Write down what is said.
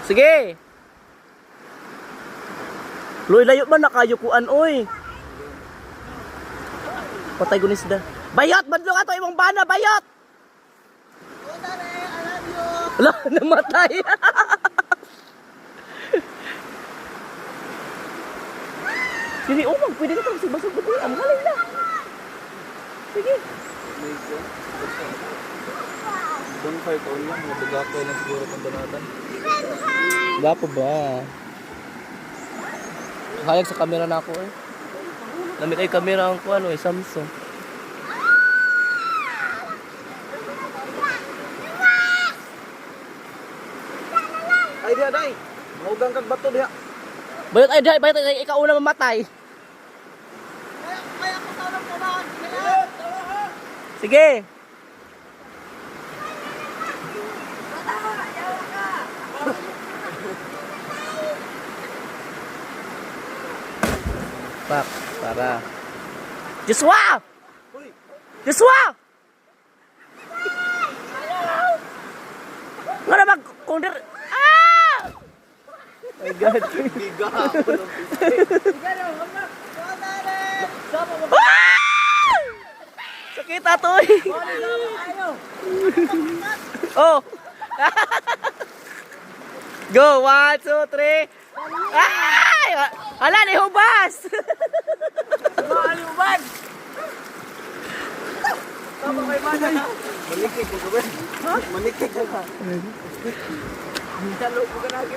Sige. Loy, layo man nakayukuan, oy. Patay gunis da. Bayot! Badlo ka to imong bana, bayot! Wala, namatay. Sini, umag, pwede na ito. Basag ba ito? Ang galing na. Sige. Bonfire taon lang, mabagakay na siguro itong banatan. Wala pa ba? Hayag sa camera na ako eh. Namit ay camera ang ko ano eh, Samsung. Ay diya, day! Maugang kag bato diya. Bayot ay, ikaw una mamatay. Kaya ko sa ulang kabahan. Sige. Pak, para. Joshua! Joshua! Nga naman, kung dir... Ah! My God. Biga! Ah! Sakit ato eh. Oh. Go, 1, 2, 3. Ay! Hala, nihubas. Maaliwan! Tama kay Mana. Manikig ko gawin. Manikig ko ka. Dalo ko ka lagi.